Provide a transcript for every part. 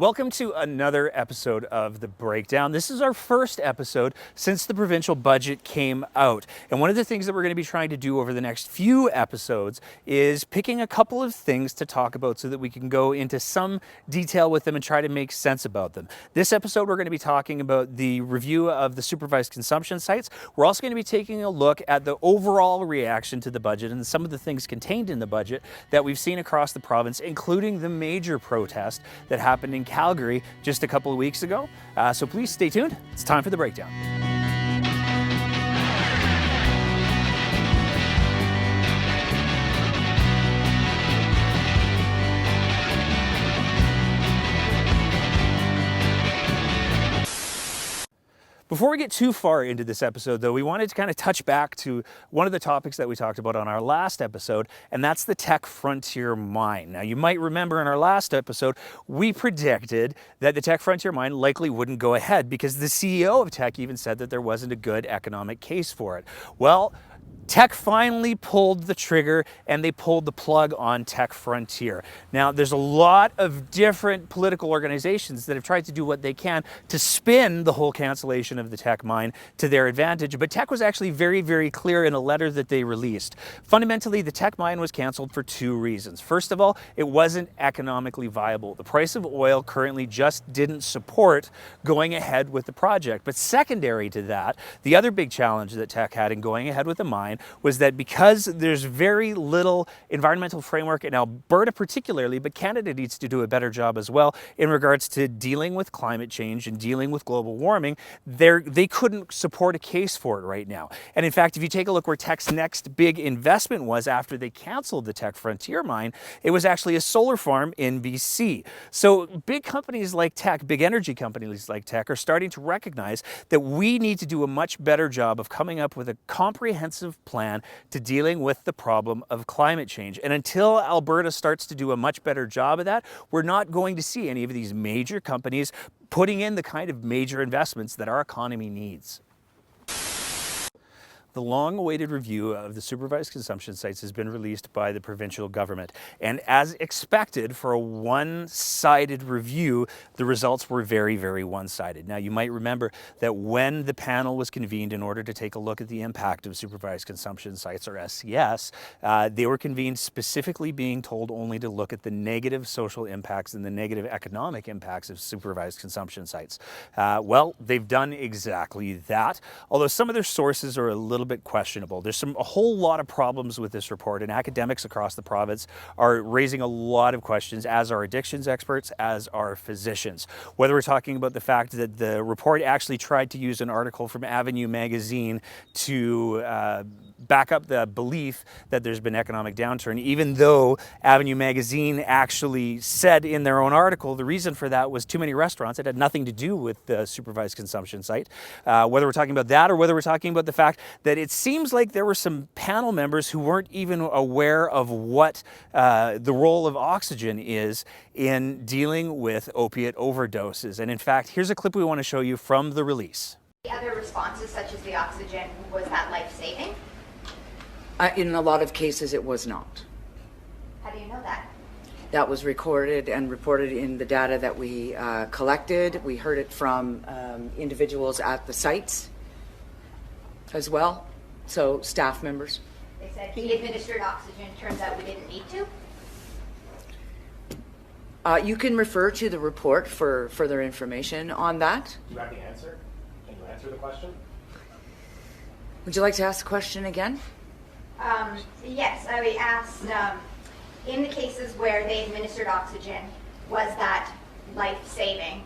Welcome to another episode of The Breakdown. This is our first episode since the provincial budget came out. And one of the things that we're going to be trying to do over the next few episodes is picking a couple of things to talk about so that we can go into some detail with them and try to make sense about them. This episode, we're going to be talking about the review of the supervised consumption sites. We're also going to be taking a look at the overall reaction to the budget and some of the things contained in the budget that we've seen across the province, including the major protest that happened in Calgary just a couple of weeks ago. So please stay tuned. It's time for The Breakdown. Before we get too far into this episode, though, we wanted to kind of touch back to one of the topics that we talked about on our last episode, and that's the Teck Frontier Mine. Now, you might remember in our last episode, we predicted that the Teck Frontier Mine likely wouldn't go ahead because the CEO of Teck even said that there wasn't a good economic case for it. Well, Teck finally pulled the trigger and they pulled the plug on Teck Frontier. Now, there's a lot of different political organizations that have tried to do what they can to spin the whole cancellation of the Teck mine to their advantage, but Teck was actually very, very clear in a letter that they released. Fundamentally, the Teck mine was canceled for two reasons. First of all, it wasn't economically viable. The price of oil currently just didn't support going ahead with the project. But secondary to that, the other big challenge that Teck had in going ahead with the mine was that because there's very little environmental framework in Alberta particularly, but Canada needs to do a better job as well in regards to dealing with climate change and dealing with global warming, they couldn't support a case for it right now. And in fact, if you take a look where Teck's next big investment was after they canceled the Teck Frontier mine, it was actually a solar farm in BC. So big companies like Teck, big energy companies like Teck, are starting to recognize that we need to do a much better job of coming up with a comprehensive plan to dealing with the problem of climate change. And until Alberta starts to do a much better job of that, we're not going to see any of these major companies putting in the kind of major investments that our economy needs. The long-awaited review of the supervised consumption sites has been released by the provincial government. And as expected, for a one-sided review, the results were very, very one-sided. Now, you might remember that when the panel was convened in order to take a look at the impact of supervised consumption sites, or SCS, they were convened specifically being told only to look at the negative social impacts and the negative economic impacts of supervised consumption sites. Well, they've done exactly that, although some of their sources are a little bit questionable. There's a whole lot of problems with this report, and academics across the province are raising a lot of questions, as are addictions experts, as are physicians. Whether we're talking about the fact that the report actually tried to use an article from Avenue magazine to back up the belief that there's been economic downturn, even though Avenue magazine actually said in their own article the reason for that was too many restaurants. It had nothing to do with the supervised consumption site. Whether we're talking about that or whether we're talking about the fact that it seems like there were some panel members who weren't even aware of what the role of oxygen is in dealing with opiate overdoses. And in fact, here's a clip we want to show you from the release. The other responses, such as the oxygen, was that life-saving? In a lot of cases, it was not. How do you know that? That was recorded and reported in the data that we collected. We heard it from individuals at the sites as well, so staff members. They said he administered oxygen. Turns out we didn't need to. You can refer to the report for further information on that. Do you have the answer? Can you answer the question? Would you like to ask the question again? Yes, I asked, in the cases where they administered oxygen, was that life-saving?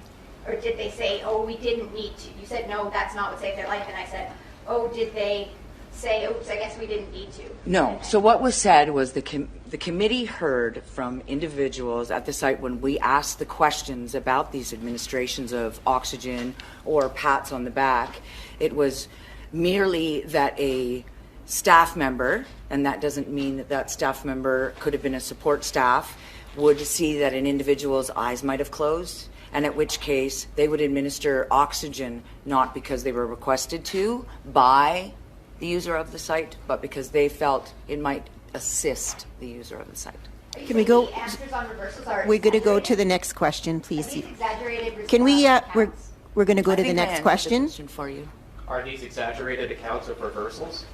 Or did they say, oh, we didn't need to? You said, no, that's not what saved their life. And I said, oh, did they say, oops, I guess we didn't need to? No. So what was said was the committee heard from individuals at the site when we asked the questions about these administrations of oxygen or pats on the back. It was merely that a staff member, and that doesn't mean that that staff member could have been a support staff, would see that an individual's eyes might have closed, and at which case they would administer oxygen not because they were requested to by the user of the site, but because they felt it might assist the user of the site. Are you Can we saying go- the answers on reversals are We're going to go to exaggerated? the next question, Are please. these exaggerated Can we, accounts? we're going to go I to the think I next answered the question. for you. Are these exaggerated accounts of reversals?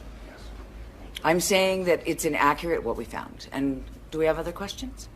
I'm saying that it's inaccurate what we found. And do we have other questions?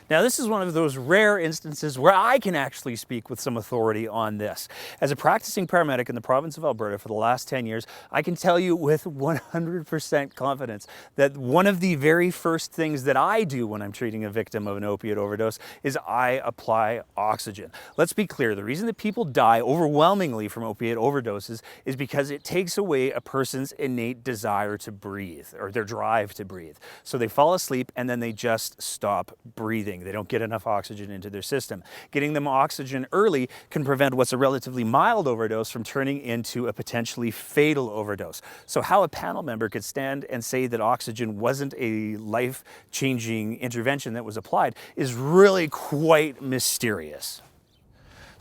Now, this is one of those rare instances where I can actually speak with some authority on this. As a practicing paramedic in the province of Alberta for the last 10 years, I can tell you with 100% confidence that one of the very first things that I do when I'm treating a victim of an opiate overdose is I apply oxygen. Let's be clear, the reason that people die overwhelmingly from opiate overdoses is because it takes away a person's innate desire to breathe, or their drive to breathe. So they fall asleep and then they just stop breathing. They don't get enough oxygen into their system. Getting them oxygen early can prevent what's a relatively mild overdose from turning into a potentially fatal overdose. So how a panel member could stand and say that oxygen wasn't a life-changing intervention that was applied is really quite mysterious.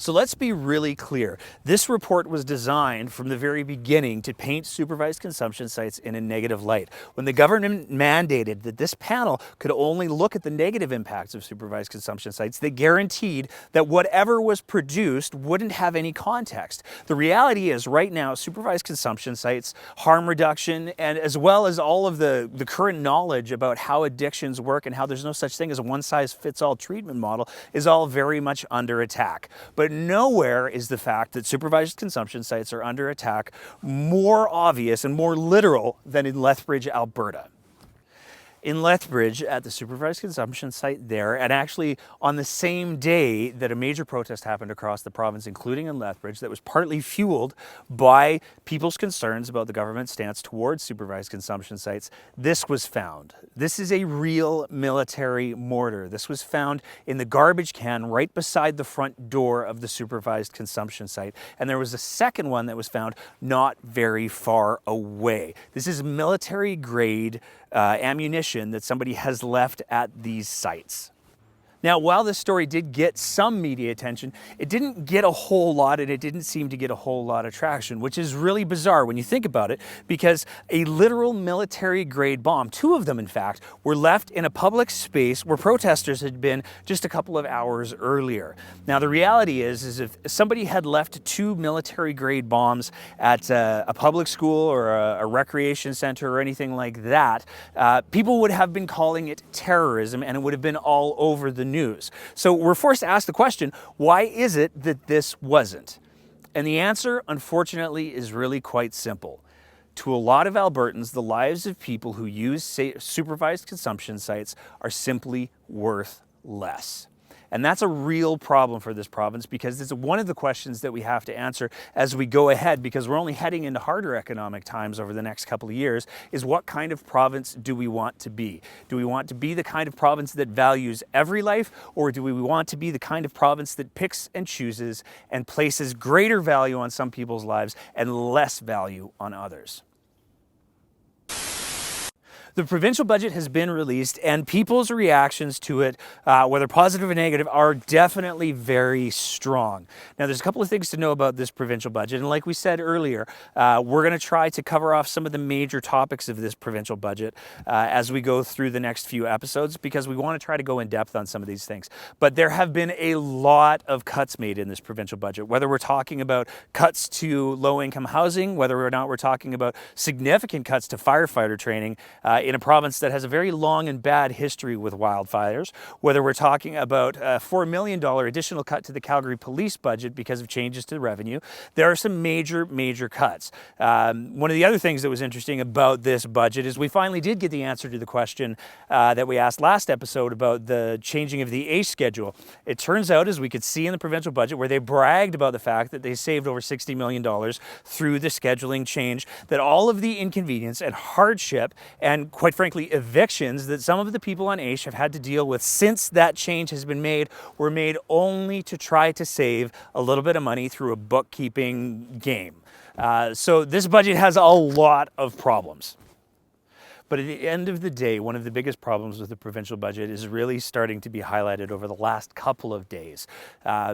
So let's be really clear. This report was designed from the very beginning to paint supervised consumption sites in a negative light. When the government mandated that this panel could only look at the negative impacts of supervised consumption sites, they guaranteed that whatever was produced wouldn't have any context. The reality is right now, supervised consumption sites, harm reduction, and as well as all of the current knowledge about how addictions work and how there's no such thing as a one-size-fits-all treatment model is all very much under attack. But nowhere is the fact that supervised consumption sites are under attack more obvious and more literal than in Lethbridge, Alberta. In Lethbridge, at the supervised consumption site there, and actually on the same day that a major protest happened across the province, including in Lethbridge, that was partly fueled by people's concerns about the government's stance towards supervised consumption sites, this was found. This is a real military mortar. This was found in the garbage can right beside the front door of the supervised consumption site. And there was a second one that was found not very far away. This is military grade ammunition that somebody has left at these sites. Now, while this story did get some media attention, it didn't get a whole lot, and it didn't seem to get a whole lot of traction, which is really bizarre when you think about it, because a literal military-grade bomb, two of them in fact, were left in a public space where protesters had been just a couple of hours earlier. Now, the reality is if somebody had left two military-grade bombs at a public school or a recreation center or anything like that, people would have been calling it terrorism, and it would have been all over the news. So we're forced to ask the question, why is it that this wasn't? And the answer, unfortunately, is really quite simple. To a lot of Albertans, the lives of people who use supervised consumption sites are simply worth less. And that's a real problem for this province, because it's one of the questions that we have to answer as we go ahead, because we're only heading into harder economic times over the next couple of years, is what kind of province do we want to be? Do we want to be the kind of province that values every life, or do we want to be the kind of province that picks and chooses and places greater value on some people's lives and less value on others? The provincial budget has been released, and people's reactions to it, whether positive or negative, are definitely very strong. Now, there's a couple of things to know about this provincial budget, and like we said earlier, we're going to try to cover off some of the major topics of this provincial budget as we go through the next few episodes, because we want to try to go in depth on some of these things. But there have been a lot of cuts made in this provincial budget, whether we're talking about cuts to low-income housing, whether or not we're talking about significant cuts to firefighter training, in a province that has a very long and bad history with wildfires, whether we're talking about a $4 million additional cut to the Calgary police budget because of changes to revenue. There are some major cuts. One of the other things that was interesting about this budget is we finally did get the answer to the question that we asked last episode about the changing of the ACE schedule. It turns out, as we could see in the provincial budget, where they bragged about the fact that they saved over $60 million through the scheduling change, that all of the inconvenience and hardship and, quite frankly, evictions that some of the people on ACE have had to deal with since that change has been made were made only to try to save a little bit of money through a bookkeeping game. So this budget has a lot of problems. But at the end of the day, one of the biggest problems with the provincial budget is really starting to be highlighted over the last couple of days.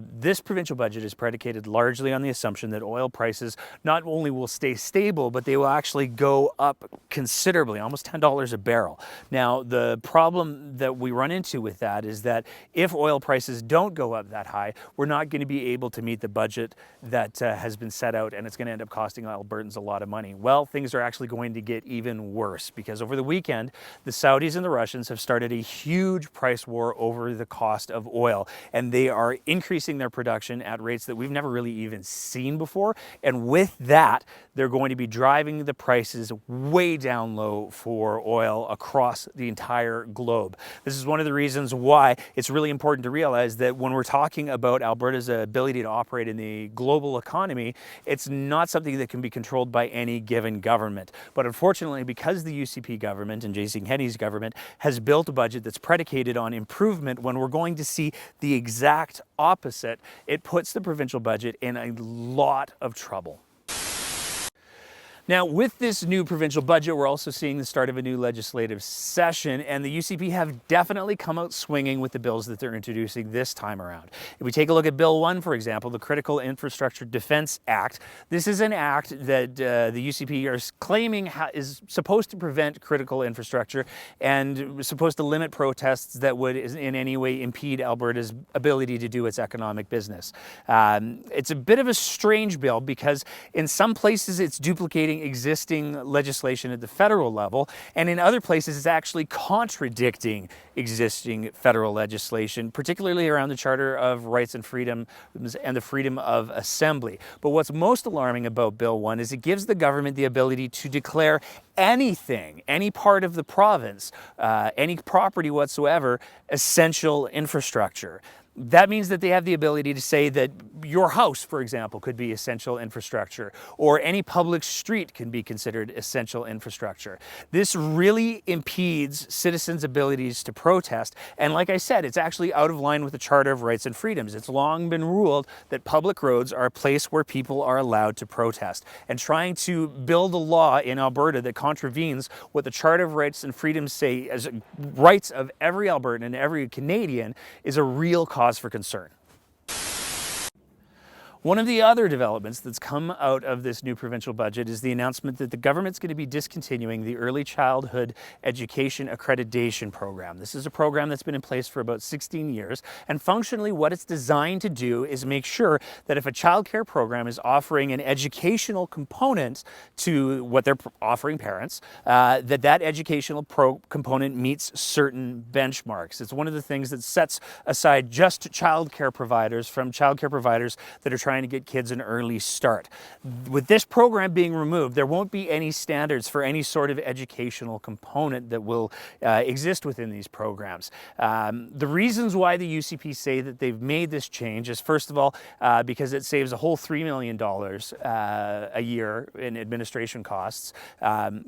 This provincial budget is predicated largely on the assumption that oil prices not only will stay stable, but they will actually go up considerably, almost $10 a barrel. Now, the problem that we run into with that is that if oil prices don't go up that high, we're not going to be able to meet the budget that has been set out, and it's going to end up costing Albertans a lot of money. Well, things are actually going to get even worse, because over the weekend, the Saudis and the Russians have started a huge price war over the cost of oil, and they are increasing their production at rates that we've never really even seen before. And with that, they're going to be driving the prices way down low for oil across the entire globe. This is one of the reasons why it's really important to realize that when we're talking about Alberta's ability to operate in the global economy, it's not something that can be controlled by any given government. But unfortunately, because the UCP government and Jason Kenney's government has built a budget that's predicated on improvement, when we're going to see the exact opposite, it puts the provincial budget in a lot of trouble. Now, with this new provincial budget, we're also seeing the start of a new legislative session, and the UCP have definitely come out swinging with the bills that they're introducing this time around. If we take a look at Bill 1, for example, the Critical Infrastructure Defense Act, this is an act that the UCP are claiming is supposed to prevent critical infrastructure and supposed to limit protests that would in any way impede Alberta's ability to do its economic business. It's a bit of a strange bill because in some places it's duplicating existing legislation at the federal level, and in other places it's actually contradicting existing federal legislation, particularly around the Charter of Rights and Freedoms and the freedom of assembly. But what's most alarming about Bill 1 is it gives the government the ability to declare anything, any part of the province, any property whatsoever, essential infrastructure. That means that they have the ability to say that your house, for example, could be essential infrastructure, or any public street can be considered essential infrastructure. This really impedes citizens' abilities to protest, and like I said, it's actually out of line with the Charter of Rights and Freedoms. It's long been ruled that public roads are a place where people are allowed to protest, and trying to build a law in Alberta that contravenes what the Charter of Rights and Freedoms say as rights of every Albertan and every Canadian is a real cause for concern. One of the other developments that's come out of this new provincial budget is the announcement that the government's going to be discontinuing the Early Childhood Education Accreditation Program. This is a program that's been in place for about 16 years, and functionally what it's designed to do is make sure that if a childcare program is offering an educational component to what they're offering parents, that educational component meets certain benchmarks. It's one of the things that sets aside just childcare providers from childcare providers that are trying to get kids an early start. With this program being removed, there won't be any standards for any sort of educational component that will exist within these programs. The reasons why the UCP say that they've made this change is, first of all, because it saves a whole $3 million a year in administration costs,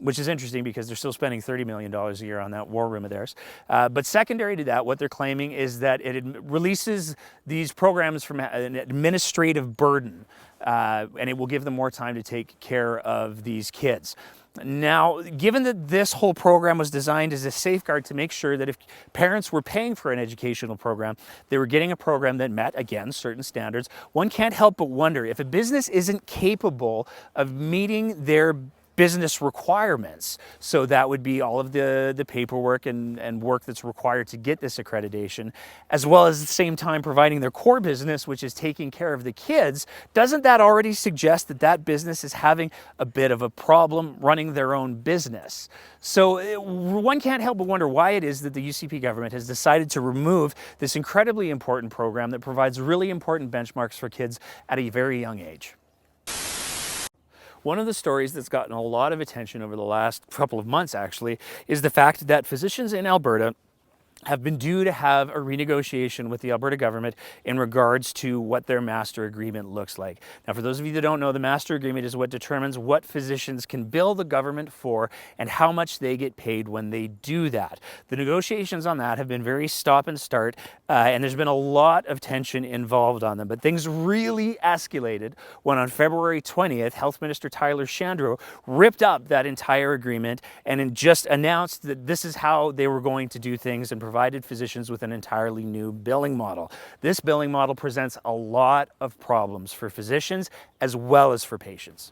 which is interesting because they're still spending $30 million a year on that war room of theirs. But secondary to that, what they're claiming is that it releases these programs from an administrative burden, and it will give them more time to take care of these kids. Now, given that this whole program was designed as a safeguard to make sure that if parents were paying for an educational program, they were getting a program that met, again, certain standards, one can't help but wonder if a business isn't capable of meeting their business requirements. So that would be all of the paperwork and work that's required to get this accreditation, as well as at the same time providing their core business, which is taking care of the kids. Doesn't that already suggest that that business is having a bit of a problem running their own business? So one can't help but wonder why it is that the UCP government has decided to remove this incredibly important program that provides really important benchmarks for kids at a very young age. One of the stories that's gotten a lot of attention over the last couple of months, actually, is the fact that physicians in Alberta have been due to have a renegotiation with the Alberta government in regards to what their master agreement looks like. Now, for those of you that don't know, the master agreement is what determines what physicians can bill the government for and how much they get paid when they do that. The negotiations on that have been very stop and start, and there's been a lot of tension involved on them. But things really escalated when on February 20th, Health Minister Tyler Shandro ripped up that entire agreement and just announced that this is how they were going to do things and provided physicians with an entirely new billing model. This billing model presents a lot of problems for physicians as well as for patients.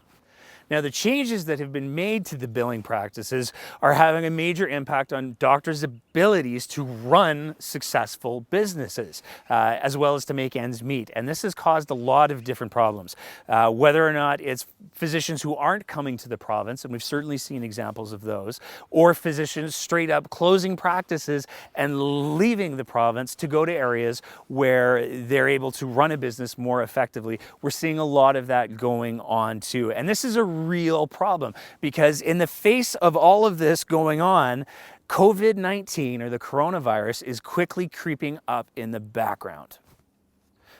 Now, the changes that have been made to the billing practices are having a major impact on doctors' abilities to run successful businesses, as well as to make ends meet. And this has caused a lot of different problems, whether or not it's physicians who aren't coming to the province, and we've certainly seen examples of those, or physicians straight up closing practices and leaving the province to go to areas where they're able to run a business more effectively. We're seeing a lot of that going on too. And this is a real problem because in the face of all of this going on, COVID-19 or the coronavirus is quickly creeping up in the background.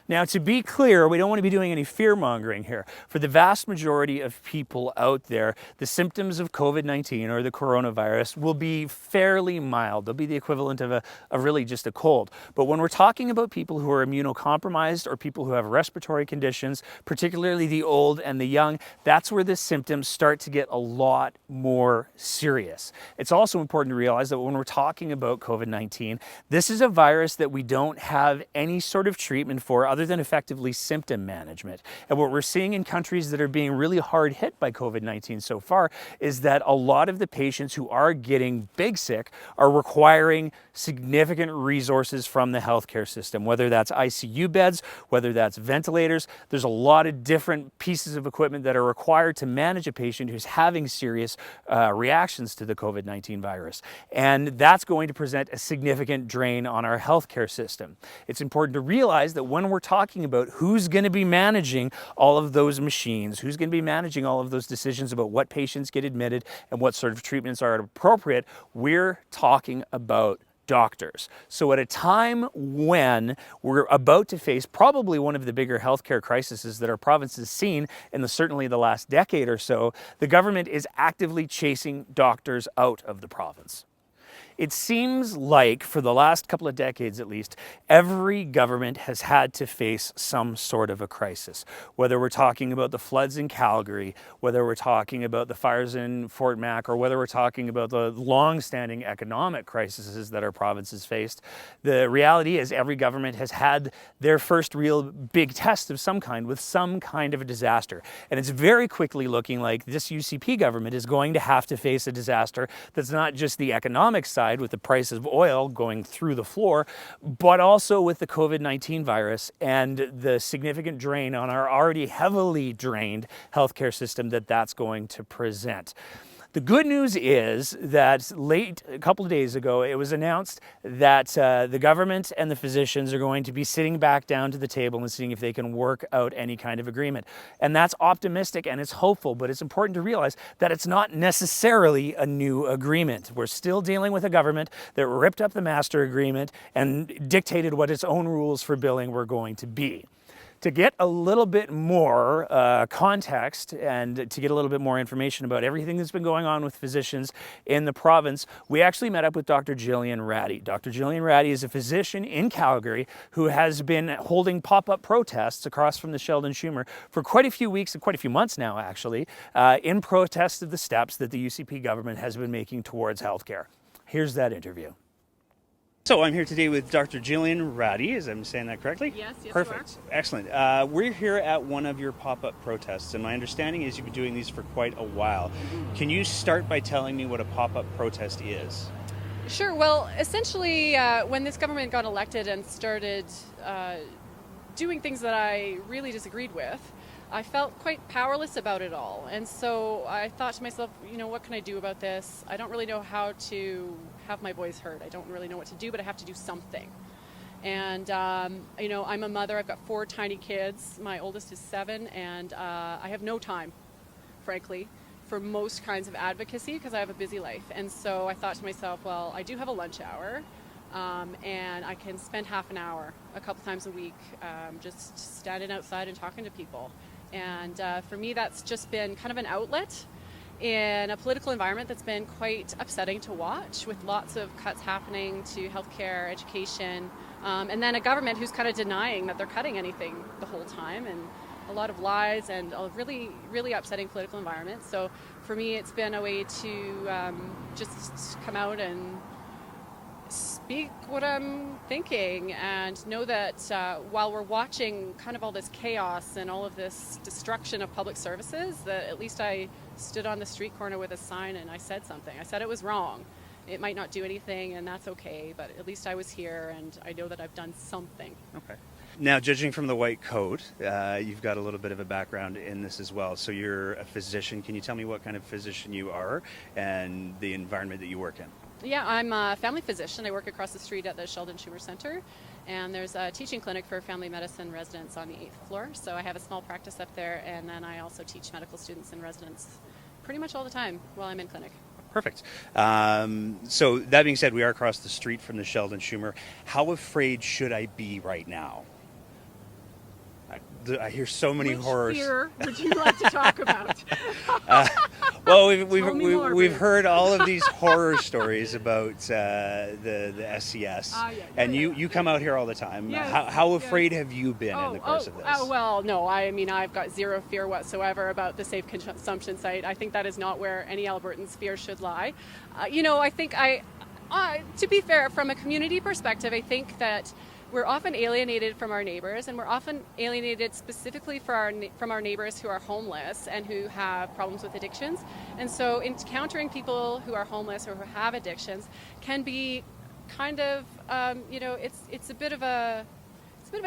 Now, to be clear, we don't want to be doing any fear-mongering here. For the vast majority of people out there, the symptoms of COVID-19 or the coronavirus will be fairly mild. They'll be the equivalent of really just a cold. But when we're talking about people who are immunocompromised or people who have respiratory conditions, particularly the old and the young, that's where the symptoms start to get a lot more serious. It's also important to realize that when we're talking about COVID-19, this is a virus that we don't have any sort of treatment for other than effectively symptom management. And what we're seeing in countries that are being really hard hit by COVID-19 so far is that a lot of the patients who are getting big sick are requiring significant resources from the healthcare system, whether that's ICU beds, whether that's ventilators. There's a lot of different pieces of equipment that are required to manage a patient who's having serious reactions to the COVID-19 virus. And that's going to present a significant drain on our healthcare system. It's important to realize that when we're talking about who's going to be managing all of those machines, who's going to be managing all of those decisions about what patients get admitted and what sort of treatments are appropriate, we're talking about doctors. So at a time when we're about to face probably one of the bigger healthcare crises that our province has seen in certainly the last decade or so, the government is actively chasing doctors out of the province. It seems like, for the last couple of decades at least, every government has had to face some sort of a crisis. Whether we're talking about the floods in Calgary, whether we're talking about the fires in Fort Mac, or whether we're talking about the long-standing economic crises that our province has faced, the reality is every government has had their first real big test of some kind with some kind of a disaster. And it's very quickly looking like this UCP government is going to have to face a disaster that's not just the economic side, with the price of oil going through the floor, but also with the COVID-19 virus and the significant drain on our already heavily drained healthcare system that that's going to present. The good news is that a couple of days ago, it was announced that the government and the physicians are going to be sitting back down to the table and seeing if they can work out any kind of agreement. And that's optimistic and it's hopeful, but it's important to realize that it's not necessarily a new agreement. We're still dealing with a government that ripped up the master agreement and dictated what its own rules for billing were going to be. To get a little bit more context and to get a little bit more information about everything that's been going on with physicians in the province, we actually met up with Dr. Jillian Ratty. Dr. Jillian Ratty is a physician in Calgary who has been holding pop-up protests across from the Sheldon Schumer for quite a few weeks and quite a few months now, actually, in protest of the steps that the UCP government has been making towards healthcare. Here's that interview. So I'm here today with Dr. Jillian Ratty, is I'm saying that correctly? Yes, Perfect. you are. Excellent. We're here at one of your pop-up protests, and my understanding is you've been doing these for quite a while. Can you start by telling me what a pop-up protest is? Sure. Well, essentially, when this government got elected and started doing things that I really disagreed with, I felt quite powerless about it all. And so I thought to myself, what can I do about this? I don't really know how to have my voice heard. I don't really know what to do, but I have to do something. And, I'm a mother. I've got 4 tiny kids. My oldest is 7, and I have no time, frankly, for most kinds of advocacy because I have a busy life. And so I thought to myself, well, I do have a lunch hour. and I can spend half an hour a couple times a week just standing outside and talking to people. And for me, that's just been kind of an outlet in a political environment that's been quite upsetting to watch, with lots of cuts happening to healthcare, education, and then a government who's kind of denying that they're cutting anything the whole time, and a lot of lies and a really, really upsetting political environment. So for me, it's been a way to just come out and speak what I'm thinking, and know that while we're watching kind of all this chaos and all of this destruction of public services, that at least I stood on the street corner with a sign and I said something. I said it was wrong. It might not do anything, and that's okay, but at least I was here and I know that I've done something. Okay. Now, judging from the white coat, you've got a little bit of a background in this as well. So you're a physician. Can you tell me what kind of physician you are and the environment that you work in? Yeah, I'm a family physician. I work across the street at the Sheldon Schumer Center, and there's a teaching clinic for family medicine residents on the 8th floor. So I have a small practice up there, and then I also teach medical students and residents pretty much all the time while I'm in clinic. Perfect. So that being said, we are across the street from the Sheldon Schumer. How afraid should I be right now? I hear so many horrors. Which fear would you like to talk about? Well, more, we've babe. heard all of these horror stories about the SCS, and you come out here all the time. Yes, How afraid have you been in the course of this? Well, no. I mean, I've got zero fear whatsoever about the safe consumption site. I think that is not where any Albertan's fear should lie. I think to be fair, from a community perspective, I think that we're often alienated from our neighbors, and we're often alienated specifically from our neighbors who are homeless and who have problems with addictions. And so encountering people who are homeless or who have addictions can be kind of, it's a bit of a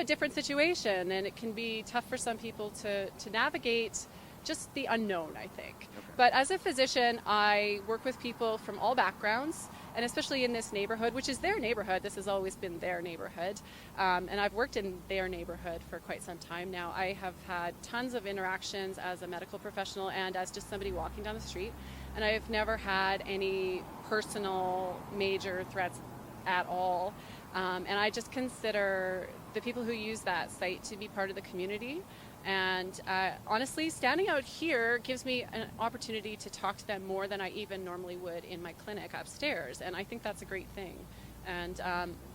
different situation, and it can be tough for some people to navigate just the unknown, I think. Okay. But as a physician, I work with people from all backgrounds, and especially in this neighborhood, which is their neighborhood. This has always been their neighborhood. And I've worked in their neighborhood for quite some time now. I have had tons of interactions as a medical professional and as just somebody walking down the street. And I've never had any personal major threats at all. And I just consider the people who use that site to be part of the community. And honestly, standing out here gives me an opportunity to talk to them more than I even normally would in my clinic upstairs. And I think that's a great thing. And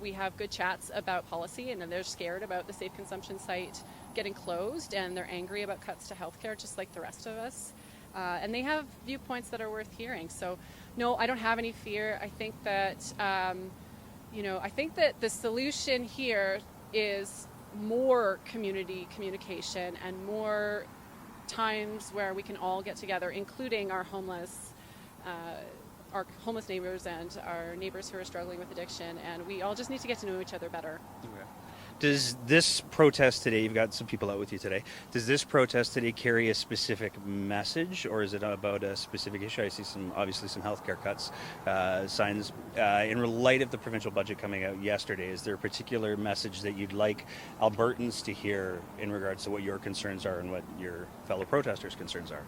we have good chats about policy, and they're scared about the safe consumption site getting closed, and they're angry about cuts to healthcare, just like the rest of us. And they have viewpoints that are worth hearing. So, no, I don't have any fear. I think that, I think that the solution here is more community communication and more times where we can all get together, including our homeless neighbors and our neighbors who are struggling with addiction, and we all just need to get to know each other better. Okay. Does this protest today, you've got some people out with you today, does this protest today carry a specific message, or is it about a specific issue? I see obviously some healthcare cuts signs. In light of the provincial budget coming out yesterday, is there a particular message that you'd like Albertans to hear in regards to what your concerns are and what your fellow protesters' concerns are?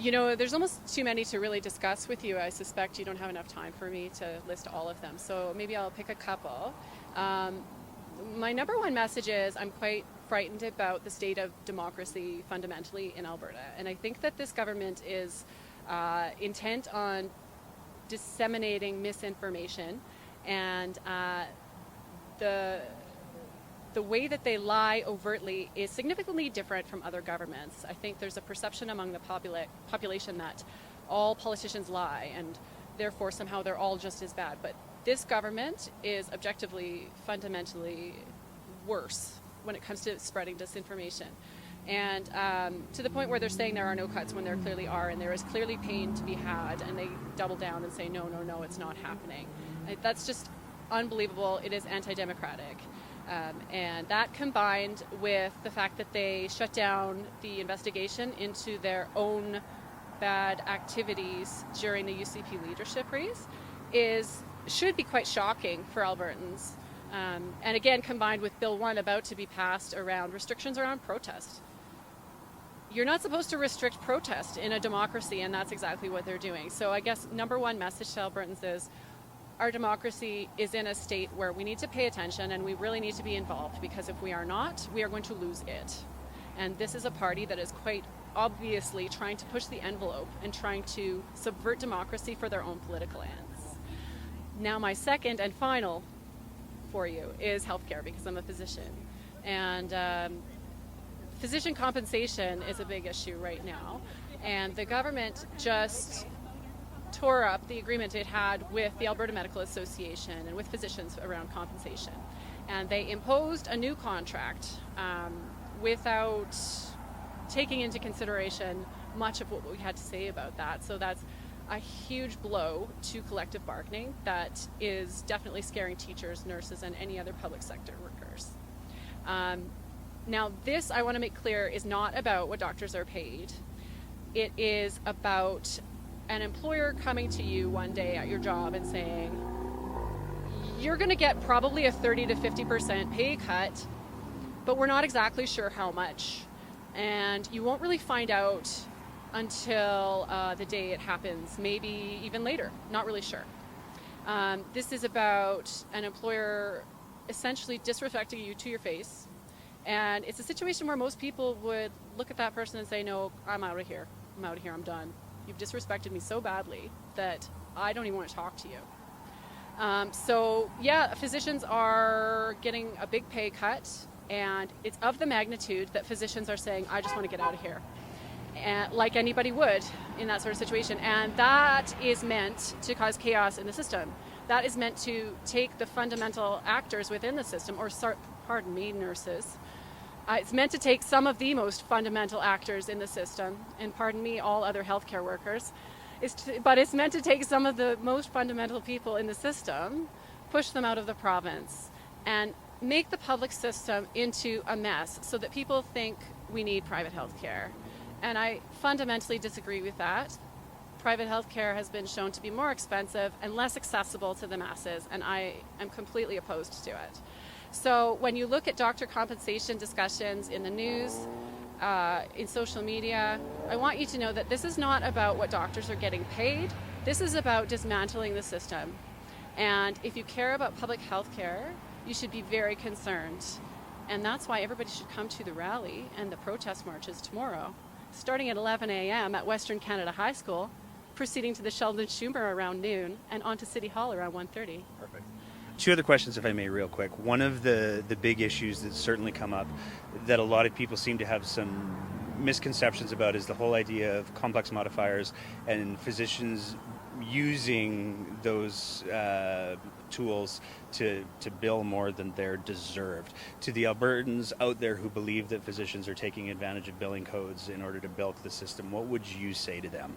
There's almost too many to really discuss with you. I suspect you don't have enough time for me to list all of them, so maybe I'll pick a couple. My number one message is I'm quite frightened about the state of democracy fundamentally in Alberta. And I think that this government is intent on disseminating misinformation. And the way that they lie overtly is significantly different from other governments. I think there's a perception among the population that all politicians lie, and therefore somehow they're all just as bad. But this government is objectively, fundamentally worse when it comes to spreading disinformation. And to the point where they're saying there are no cuts when there clearly are, and there is clearly pain to be had, and they double down and say, no, it's not happening. That's just unbelievable. It is anti-democratic. And that combined with the fact that they shut down the investigation into their own bad activities during the UCP leadership race should be quite shocking for Albertans. And again, combined with Bill 1 about to be passed around restrictions around protest. You're not supposed to restrict protest in a democracy, and that's exactly what they're doing. So I guess number one message to Albertans is our democracy is in a state where we need to pay attention and we really need to be involved, because if we are not, we are going to lose it. And this is a party that is quite obviously trying to push the envelope and trying to subvert democracy for their own political ends. Now, my second and final for you is healthcare, because I'm a physician. And physician compensation is a big issue right now. And the government just tore up the agreement it had with the Alberta Medical Association and with physicians around compensation. And they imposed a new contract without taking into consideration much of what we had to say about that. So that's a huge blow to collective bargaining that is definitely scaring teachers, nurses, and any other public sector workers. Now, this, I want to make clear, is not about what doctors are paid. It is about an employer coming to you one day at your job and saying, you're going to get probably a 30 to 50% pay cut, but we're not exactly sure how much. And you won't really find out until the day it happens, maybe even later, not really sure. This is about an employer essentially disrespecting you to your face. And it's a situation where most people would look at that person and say, no, I'm out of here. I'm done. You've disrespected me so badly that I don't even want to talk to you. So yeah, physicians are getting a big pay cut, and it's of the magnitude that physicians are saying, I just want to get out of here. And like anybody would in that sort of situation. And that is meant to cause chaos in the system. That is meant to take the fundamental actors within the system, nurses. It's meant to take some of the most fundamental actors in the system, and all other healthcare workers. But it's meant to take some of the most fundamental people in the system, push them out of the province, and make the public system into a mess so that people think we need private healthcare. And I fundamentally disagree with that. Private healthcare has been shown to be more expensive and less accessible to the masses, and I am completely opposed to it. So when you look at doctor compensation discussions in the news, in social media, I want you to know that this is not about what doctors are getting paid. This is about dismantling the system. And if you care about public health care, you should be very concerned. And that's why everybody should come to the rally and the protest marches tomorrow, starting at 11 a.m. at Western Canada High School, proceeding to the Sheldon Schumer around noon, and on to City Hall around 1:30. Perfect. Two other questions, if I may, real quick. One of the big issues that's certainly come up that a lot of people seem to have some misconceptions about is the whole idea of complex modifiers and physicians using those tools to bill more than they're deserved. To the Albertans out there who believe that physicians are taking advantage of billing codes in order to bilk the system, what would you say to them?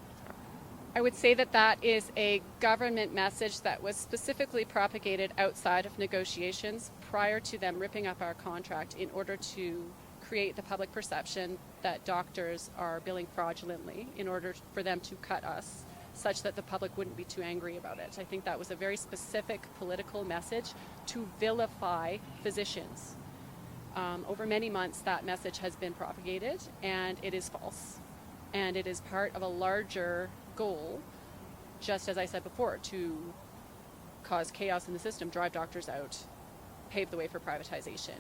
I would say that that is a government message that was specifically propagated outside of negotiations prior to them ripping up our contract in order to create the public perception that doctors are billing fraudulently in order for them to cut us, such that the public wouldn't be too angry about it. I think that was a very specific political message to vilify physicians. Over many months, that message has been propagated, and it is false. And it is part of a larger goal, just as I said before, to cause chaos in the system, drive doctors out, pave the way for privatization.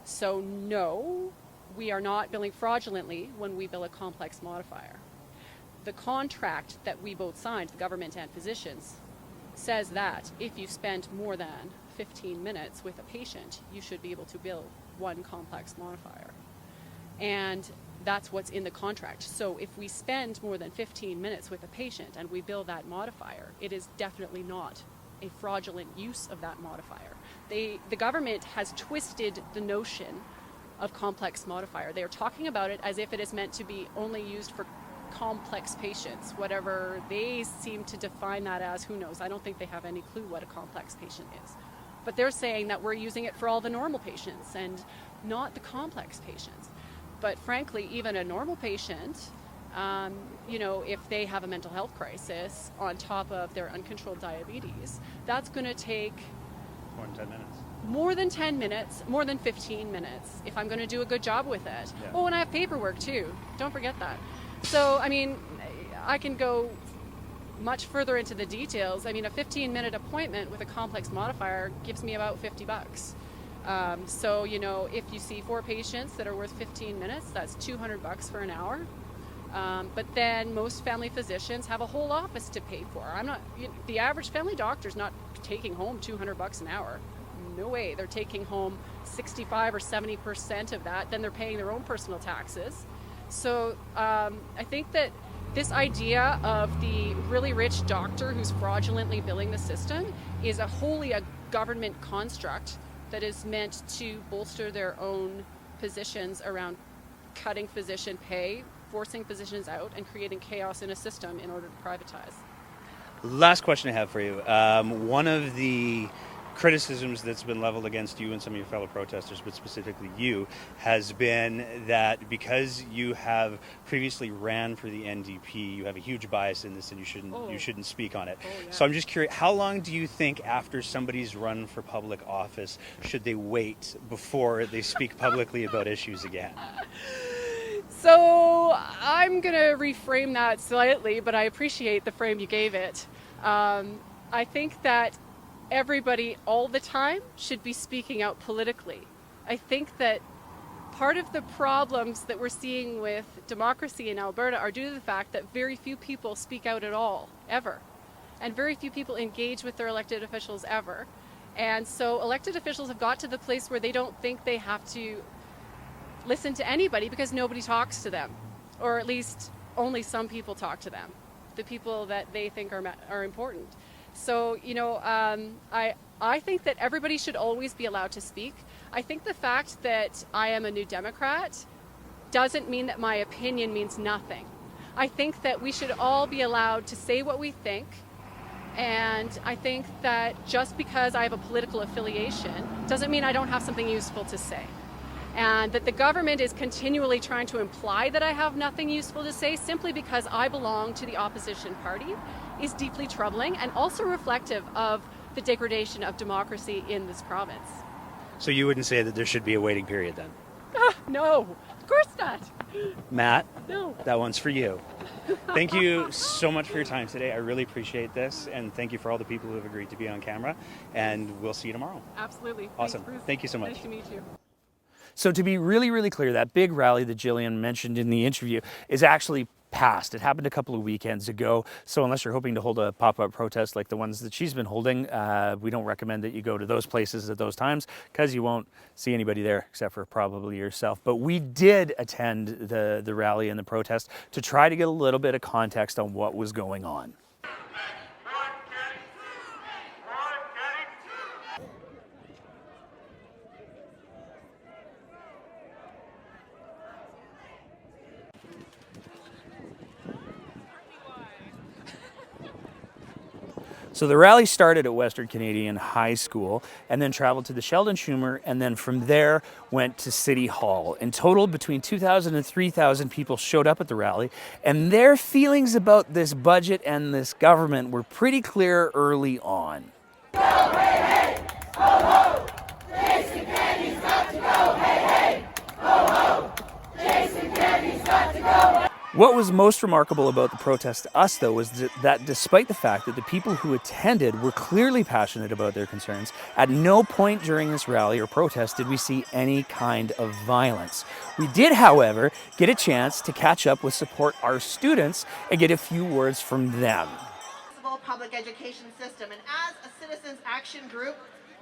So no, we are not billing fraudulently when we bill a complex modifier. The contract that we both signed, the government and physicians, says that if you spend more than 15 minutes with a patient, you should be able to bill one complex modifier. And that's what's in the contract. So if we spend more than 15 minutes with a patient and we bill that modifier, it is definitely not a fraudulent use of that modifier. The government has twisted the notion of complex modifier. They are talking about it as if it is meant to be only used for complex patients, whatever they seem to define that as. Who knows? I don't think they have any clue what a complex patient is. But they're saying that we're using it for all the normal patients and not the complex patients. But frankly, even a normal patient, if they have a mental health crisis on top of their uncontrolled diabetes, that's going to take More than 10 minutes. More than 10 minutes, more than 15 minutes, if I'm going to do a good job with it. Yeah. Oh, and I have paperwork too. Don't forget that. So, I mean, I can go much further into the details, I mean, a 15-minute appointment with a complex modifier gives me about $50. So, you know, if you see 4 patients that are worth 15 minutes, that's $200 for an hour. But then most family physicians have a whole office to pay for. The average family doctor's not taking home $200 an hour. No way. They're taking home 65 or 70% of that. Then they're paying their own personal taxes. So I think that this idea of the really rich doctor who's fraudulently billing the system is wholly a government construct that is meant to bolster their own positions around cutting physician pay, forcing physicians out, and creating chaos in a system in order to privatize. Last question I have for you. One of the criticisms that's been leveled against you and some of your fellow protesters, but specifically you, has been that because you have previously ran for the NDP, you have a huge bias in this and you shouldn't speak on it. Yeah. So I'm just curious, how long do you think after somebody's run for public office should they wait before they speak publicly about issues again? So I'm going to reframe that slightly, but I appreciate the frame you gave it. I think that everybody all the time should be speaking out politically. I think that part of the problems that we're seeing with democracy in Alberta are due to the fact that very few people speak out at all, ever. And very few people engage with their elected officials ever. And so elected officials have got to the place where they don't think they have to listen to anybody because nobody talks to them. Or at least only some people talk to them, the people that they think are important. So, you know, I think that everybody should always be allowed to speak. I think the fact that I am a New Democrat doesn't mean that my opinion means nothing. I think that we should all be allowed to say what we think. And I think that just because I have a political affiliation doesn't mean I don't have something useful to say. And that the government is continually trying to imply that I have nothing useful to say simply because I belong to the opposition party is deeply troubling and also reflective of the degradation of democracy in this province. So you wouldn't say that there should be a waiting period then? No, of course not. Matt, No. that one's for you. Thank you so much for your time today. I really appreciate this, and thank you for all the people who have agreed to be on camera, and we'll see you tomorrow. Absolutely. Awesome. Thanks, Bruce. Thank you so much. Nice to meet you. So to be really, really clear, that big rally that Jillian mentioned in the interview is actually past. It happened a couple of weekends ago. So unless you're hoping to hold a pop-up protest like the ones that she's been holding, we don't recommend that you go to those places at those times because you won't see anybody there except for probably yourself. But we did attend the rally and the protest to try to get a little bit of context on what was going on. So the rally started at Western Canadian High School and then traveled to the Sheldon Schumer, and then from there went to City Hall. In total, between 2,000 and 3,000 people showed up at the rally, and their feelings about this budget and this government were pretty clear early on. Go, hey, hey! Ho, ho! Jason Kenney's got to go! Hey, hey! Ho, ho! Jason Kenney's got to go! What was most remarkable about the protest to us, though, was that despite the fact that the people who attended were clearly passionate about their concerns, at no point during this rally or protest did we see any kind of violence. We did, however, get a chance to catch up with Support Our Students and get a few words from them. Public education system, and as a citizens action group,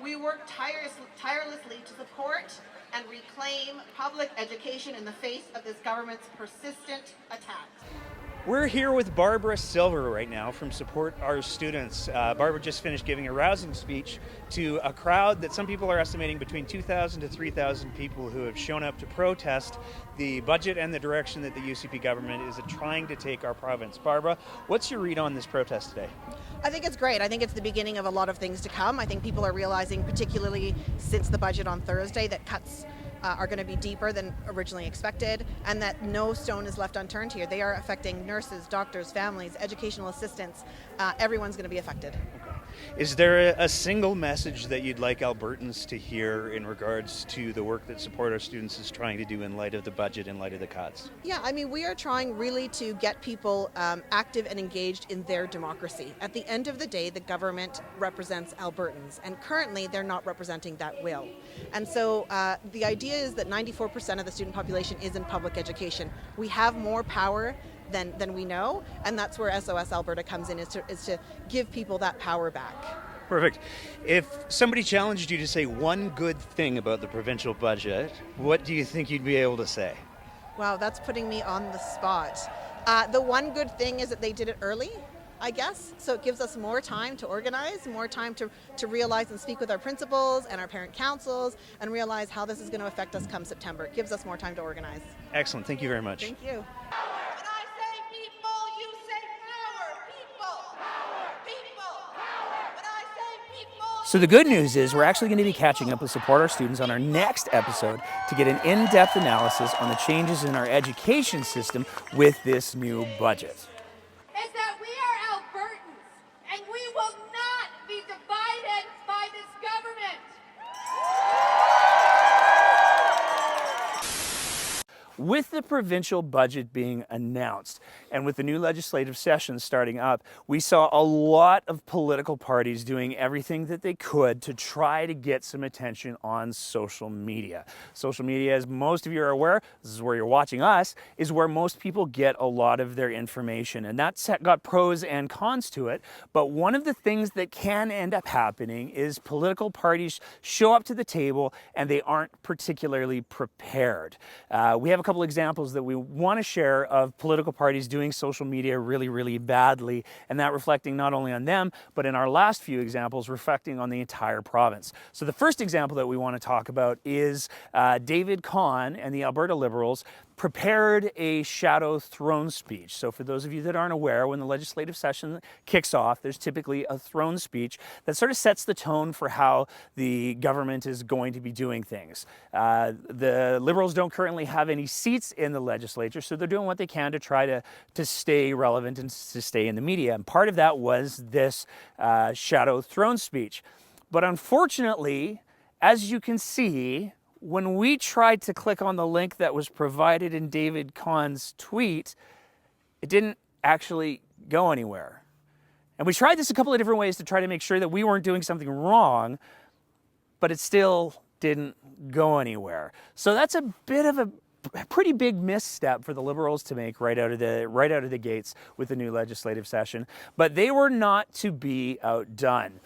we work tirelessly to support and reclaim public education in the face of this government's persistent attacks. We're here with Barbara Silver right now from Support Our Students. Barbara just finished giving a rousing speech to a crowd that some people are estimating between 2,000 to 3,000 people who have shown up to protest the budget and the direction that the UCP government is trying to take our province. Barbara, what's your read on this protest today? I think it's great. I think it's the beginning of a lot of things to come. I think people are realizing, particularly since the budget on Thursday, that cuts are going to be deeper than originally expected, and that no stone is left unturned here. They are affecting nurses, doctors, families, educational assistants. Everyone's going to be affected. Okay. Is there a single message that you'd like Albertans to hear in regards to the work that Support Our Students is trying to do in light of the budget, in light of the cuts? Yeah, I mean, we are trying really to get people active and engaged in their democracy. At the end of the day, the government represents Albertans, and currently they're not representing that will. And so the idea is that 94% of the student population is in public education. We have more power than we know, and that's where SOS Alberta comes in, is to give people that power back. Perfect. If somebody challenged you to say one good thing about the provincial budget, what do you think you'd be able to say? Wow, that's putting me on the spot. The one good thing is that they did it early, I guess. So it gives us more time to organize, more time to realize and speak with our principals and our parent councils and realize how this is going to affect us come September. It gives us more time to organize. Excellent. Thank you very much. Thank you. When I say people, you say power. People. Power. People. Power. When I say people. So the good news is we're actually going to be catching up with Support Our Students on our next episode to get an in-depth analysis on the changes in our education system with this new budget. Is that we are Albertans, and we will not be divided by this government. With the provincial budget being announced and with the new legislative session starting up, we saw a lot of political parties doing everything that they could to try to get some attention on social media. Social media, as most of you are aware, this is where you're watching us, is where most people get a lot of their information. And that's got pros and cons to it. But one of the things that can end up happening is political parties show up to the table and they aren't particularly prepared. We have a couple examples that we want to share of political parties doing social media really, really badly, and that reflecting not only on them, but in our last few examples, reflecting on the entire province. So the first example that we want to talk about is David Kahn and the Alberta Liberals prepared a shadow throne speech. So for those of you that aren't aware, when the legislative session kicks off, there's typically a throne speech that sort of sets the tone for how the government is going to be doing things. The Liberals don't currently have any seats in the legislature, so they're doing what they can to try to stay relevant and to stay in the media. And part of that was this shadow throne speech. But unfortunately, as you can see, when we tried to click on the link that was provided in David Kahn's tweet, it didn't actually go anywhere. And we tried this a couple of different ways to try to make sure that we weren't doing something wrong, but it still didn't go anywhere. So that's a bit of a pretty big misstep for the Liberals to make right out of the gates with the new legislative session. But they were not to be outdone.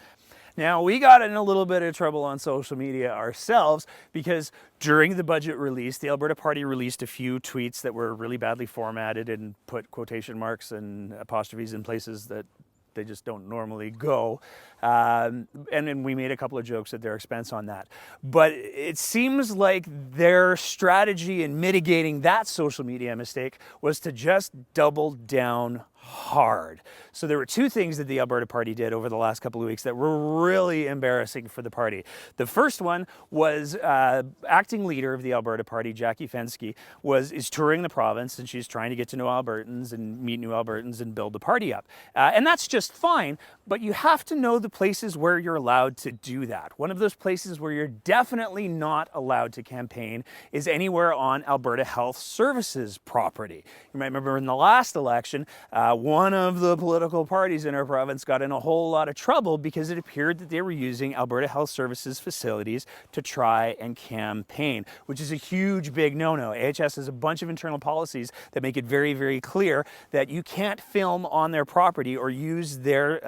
Now, we got in a little bit of trouble on social media ourselves because during the budget release, the Alberta Party released a few tweets that were really badly formatted and put quotation marks and apostrophes in places that they just don't normally go. And then we made a couple of jokes at their expense on that. But it seems like their strategy in mitigating that social media mistake was to just double down hard. So there were two things that the Alberta Party did over the last couple of weeks that were really embarrassing for the party. The first one was acting leader of the Alberta Party, Jackie Fensky, is touring the province, and she's trying to get to know Albertans and meet new Albertans and build the party up. And that's just fine, but you have to know the places where you're allowed to do that. One of those places where you're definitely not allowed to campaign is anywhere on Alberta Health Services property. You might remember in the last election, one of the political parties in our province got in a whole lot of trouble because it appeared that they were using Alberta Health Services facilities to try and campaign, which is a huge big no-no. AHS has a bunch of internal policies that make it very, very clear that you can't film on their property or use their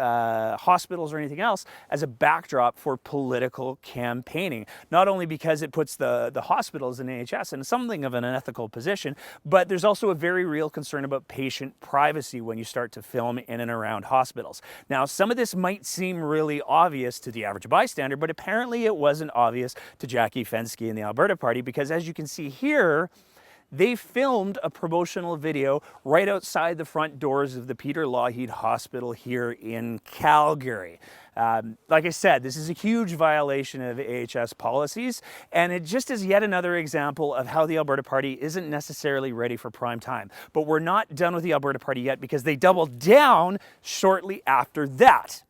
hospitals or anything else as a backdrop for political campaigning. Not only because it puts the hospitals in AHS in something of an unethical position, but there's also a very real concern about patient privacy when you start to film in and around hospitals. Now, some of this might seem really obvious to the average bystander, but apparently it wasn't obvious to Jackie Fensky and the Alberta Party, because as you can see here, they filmed a promotional video right outside the front doors of the Peter Lougheed Hospital here in Calgary. Like I said, this is a huge violation of AHS policies, and it just is yet another example of how the Alberta Party isn't necessarily ready for prime time. But we're not done with the Alberta Party yet, because they doubled down shortly after that.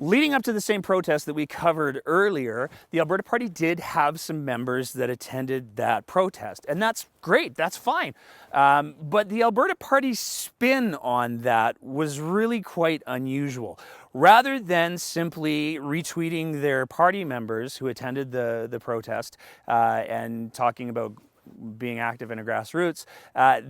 Leading up to the same protest that we covered earlier, the Alberta Party did have some members that attended that protest, and that's great, that's fine. But the Alberta Party's spin on that was really quite unusual. Rather than simply retweeting their party members who attended the protest and talking about being active in a grassroots,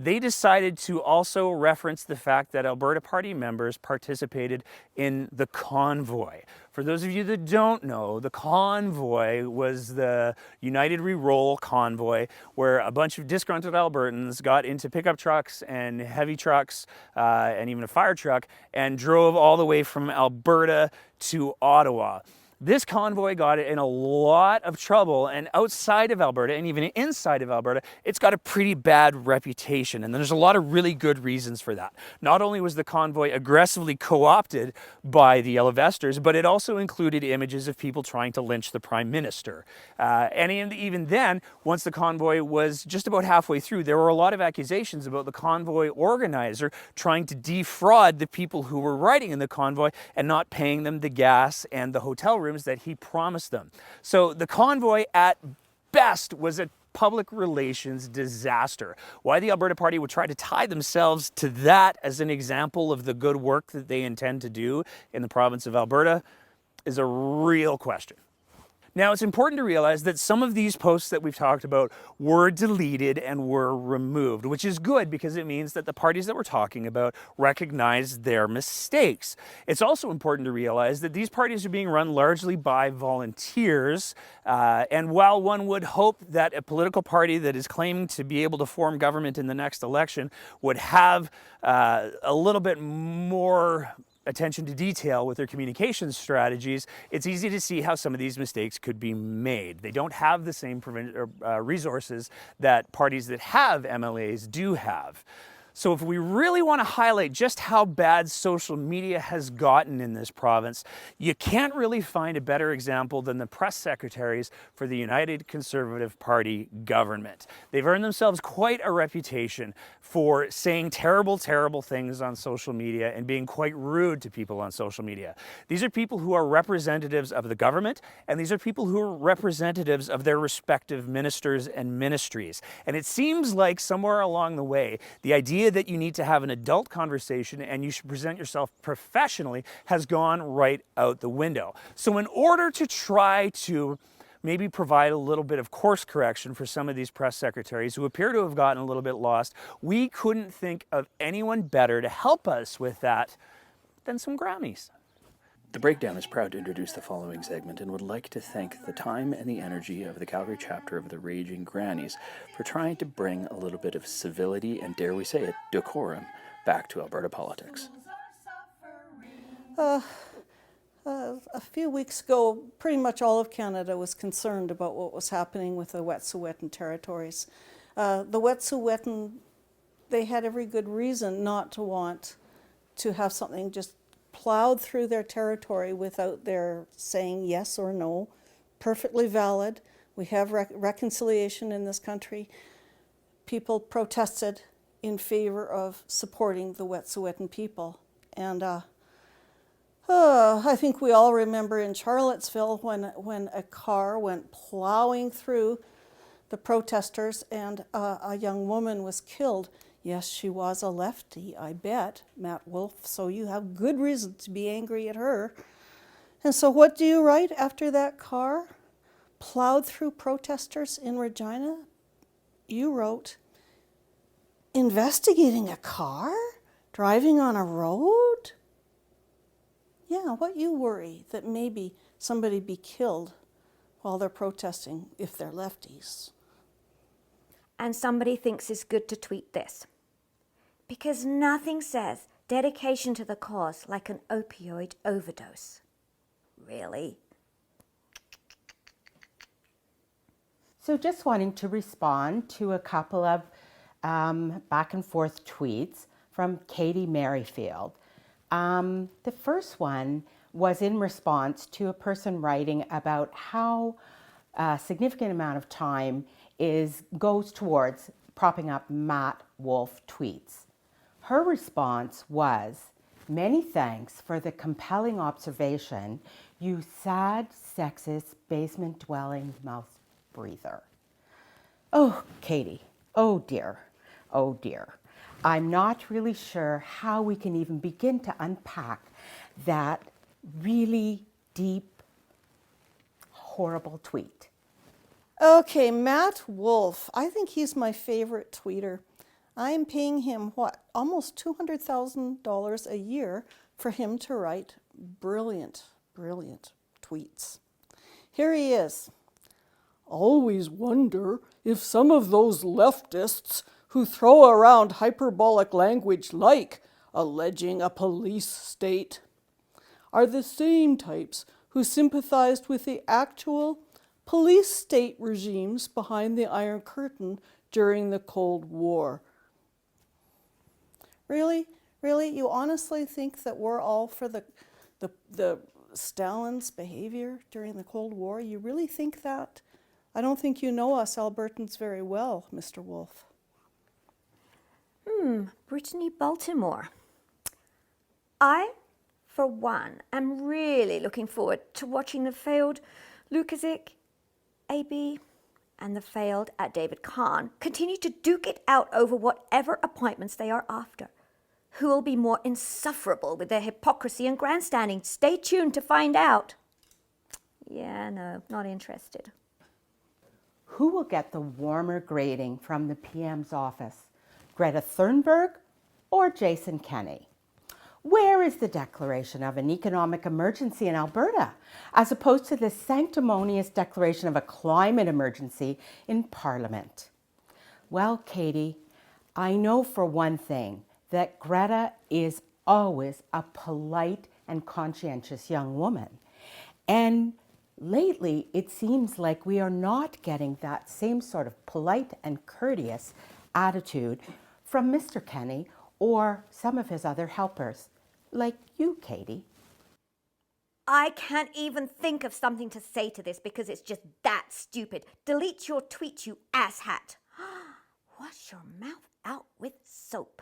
they decided to also reference the fact that Alberta Party members participated in the convoy. For those of you that don't know, the convoy was the United Re-Roll convoy, where a bunch of disgruntled Albertans got into pickup trucks and heavy trucks and even a fire truck and drove all the way from Alberta to Ottawa. This convoy got in a lot of trouble, and outside of Alberta and even inside of Alberta, it's got a pretty bad reputation, and there's a lot of really good reasons for that. Not only was the convoy aggressively co-opted by the Yellow Vesters, but it also included images of people trying to lynch the Prime Minister. And even then, once the convoy was just about halfway through, there were a lot of accusations about the convoy organizer trying to defraud the people who were riding in the convoy and not paying them the gas and the hotel room that he promised them. So the convoy at best was a public relations disaster. Why the Alberta Party would try to tie themselves to that as an example of the good work that they intend to do in the province of Alberta is a real question. Now, it's important to realize that some of these posts that we've talked about were deleted and were removed, which is good because it means that the parties that we're talking about recognize their mistakes. It's also important to realize that these parties are being run largely by volunteers, and while one would hope that a political party that is claiming to be able to form government in the next election would have a little bit more attention to detail with their communications strategies, it's easy to see how some of these mistakes could be made. They don't have the same resources that parties that have MLAs do have. So if we really want to highlight just how bad social media has gotten in this province, you can't really find a better example than the press secretaries for the United Conservative Party government. They've earned themselves quite a reputation for saying terrible, terrible things on social media and being quite rude to people on social media. These are people who are representatives of the government, and these are people who are representatives of their respective ministers and ministries. And it seems like somewhere along the way, the idea that you need to have an adult conversation and you should present yourself professionally has gone right out the window. So in order to try to maybe provide a little bit of course correction for some of these press secretaries who appear to have gotten a little bit lost, we couldn't think of anyone better to help us with that than some Grannies. The Breakdown is proud to introduce the following segment and would like to thank the time and the energy of the Calgary chapter of the Raging Grannies for trying to bring a little bit of civility and, dare we say it, decorum back to Alberta politics. A few weeks ago, pretty much all of Canada was concerned about what was happening with the Wet'suwet'en territories. The Wet'suwet'en, they had every good reason not to want to have something just plowed through their territory without their saying yes or no. Perfectly valid. We have reconciliation in this country. People protested in favor of supporting the Wet'suwet'en people. And I think we all remember in Charlottesville when a car went plowing through the protesters and a young woman was killed. Yes, she was a lefty, I bet, Matt Wolf, so you have good reason to be angry at her. And so what do you write after that car plowed through protesters in Regina? You wrote, investigating a car? Driving on a road? Yeah, what you worry that maybe somebody be killed while they're protesting if they're lefties. And somebody thinks it's good to tweet this. Because nothing says dedication to the cause like an opioid overdose. Really? So just wanting to respond to a couple of back and forth tweets from Katie Merrifield. The first one was in response to a person writing about how a significant amount of time goes towards propping up Matt Wolf tweets. Her response was, Many thanks for the compelling observation, you sad, sexist, basement-dwelling mouth breather. Oh, Katie, oh dear, oh dear. I'm not really sure how we can even begin to unpack that really deep, horrible tweet. Okay, Matt Wolf. I think he's my favorite tweeter. I'm paying him, what, almost $200,000 a year for him to write brilliant, brilliant tweets. Here he is. Always wonder if some of those leftists who throw around hyperbolic language like alleging a police state are the same types who sympathized with the actual police state regimes behind the Iron Curtain during the Cold War. Really? Really? You honestly think that we're all for the Stalin's behavior during the Cold War? You really think that? I don't think you know us Albertans very well, Mr. Wolf. Brittany Baltimore. I, for one, am really looking forward to watching the failed Lukasik, AB, and the failed at David Kahn continue to duke it out over whatever appointments they are after. Who will be more insufferable with their hypocrisy and grandstanding? Stay tuned to find out. Yeah, no, not interested. Who will get the warmer grading from the PM's office? Greta Thunberg or Jason Kenney? Where is the declaration of an economic emergency in Alberta, as opposed to the sanctimonious declaration of a climate emergency in Parliament? Well, Katie, I know for one thing that Greta is always a polite and conscientious young woman. And lately, it seems like we are not getting that same sort of polite and courteous attitude from Mr. Kenney or some of his other helpers, like you, Katie. I can't even think of something to say to this because it's just that stupid. Delete your tweet, you asshat. Wash your mouth out with soap.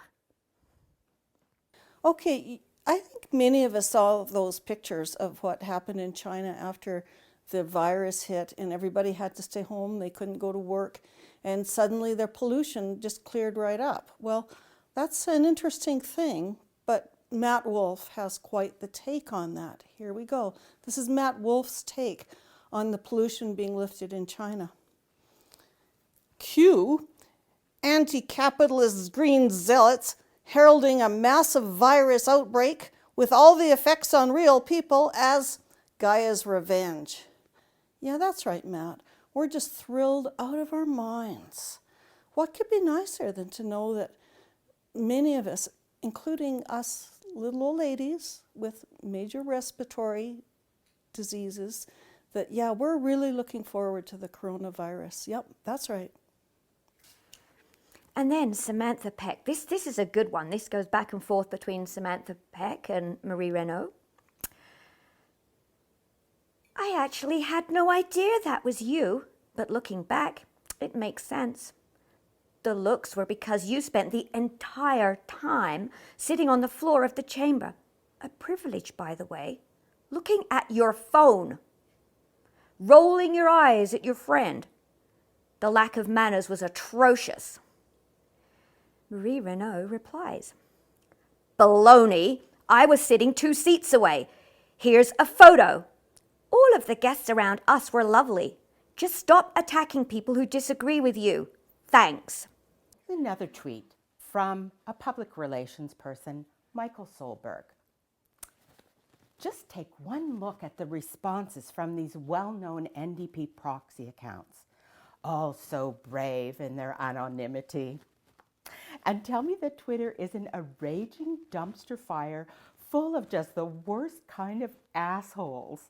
Okay, I think many of us saw those pictures of what happened in China after the virus hit and everybody had to stay home, they couldn't go to work, and suddenly their pollution just cleared right up. Well, that's an interesting thing, but Matt Wolf has quite the take on that. Here we go. This is Matt Wolf's take on the pollution being lifted in China. Q, anti-capitalist green zealots heralding a massive virus outbreak with all the effects on real people as Gaia's revenge. Yeah, that's right, Matt. We're just thrilled out of our minds. What could be nicer than to know that many of us, including us little old ladies with major respiratory diseases, that, yeah, we're really looking forward to the coronavirus. Yep, that's right. And then Samantha Peck. This is a good one. This goes back and forth between Samantha Peck and Marie Renaud. I actually had no idea that was you, but looking back, it makes sense. The looks were because you spent the entire time sitting on the floor of the chamber, a privilege, by the way, looking at your phone, rolling your eyes at your friend. The lack of manners was atrocious. Marie Renaud replies, "Baloney, I was sitting 2 seats away. Here's a photo. All of the guests around us were lovely. Just stop attacking people who disagree with you. Thanks." Another tweet from a public relations person, Michael Solberg. Just take one look at the responses from these well-known NDP proxy accounts, all so brave in their anonymity. And tell me that Twitter isn't a raging dumpster fire full of just the worst kind of assholes.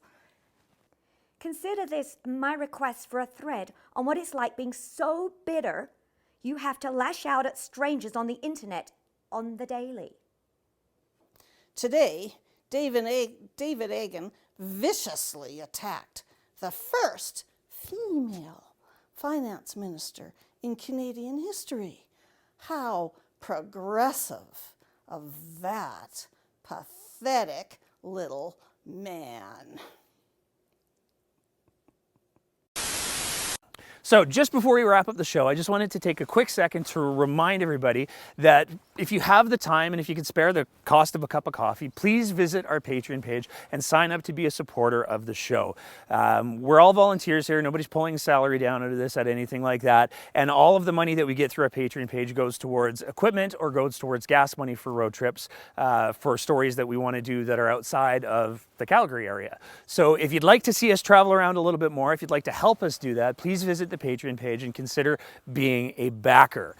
Consider this my request for a thread on what it's like being so bitter you have to lash out at strangers on the internet on the daily. Today, David Egan viciously attacked the first female finance minister in Canadian history. How progressive of that Pathetic little man. So just before we wrap up the show, I just wanted to take a quick second to remind everybody that if you have the time and if you can spare the cost of a cup of coffee, please visit our Patreon page and sign up to be a supporter of the show. We're all volunteers here. Nobody's pulling salary down out of this at anything like that. And all of the money that we get through our Patreon page goes towards equipment or goes towards gas money for road trips, for stories that we want to do that are outside of the Calgary area. So if you'd like to see us travel around a little bit more, if you'd like to help us do that, please visit the Patreon page and consider being a backer.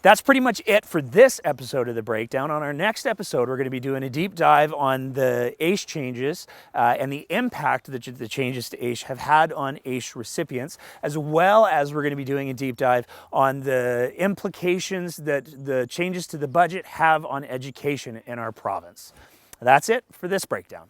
That's pretty much it for this episode of The Breakdown. On our next episode, we're going to be doing a deep dive on the AISH changes and the impact that the changes to AISH have had on AISH recipients, as well as we're going to be doing a deep dive on the implications that the changes to the budget have on education in our province. That's it for this breakdown.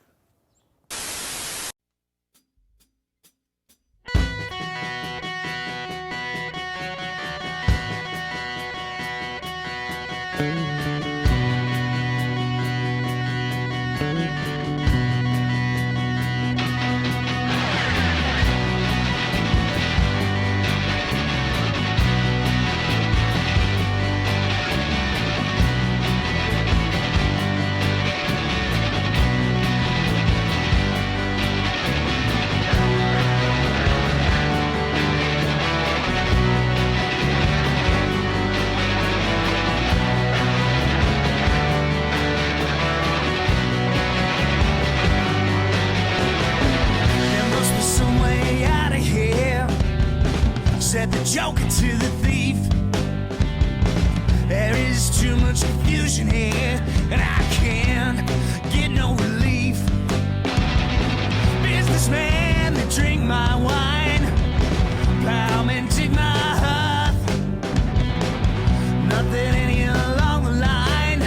Said the joker to the thief. There is too much confusion here, and I can't get no relief. Businessman, they drink my wine. Plowmen dig my hearth. Nothing any along the line.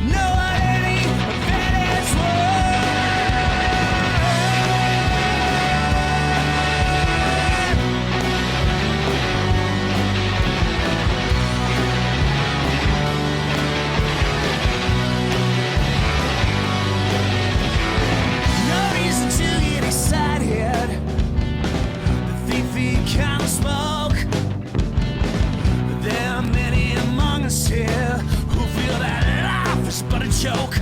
No any of that is worth. Joke.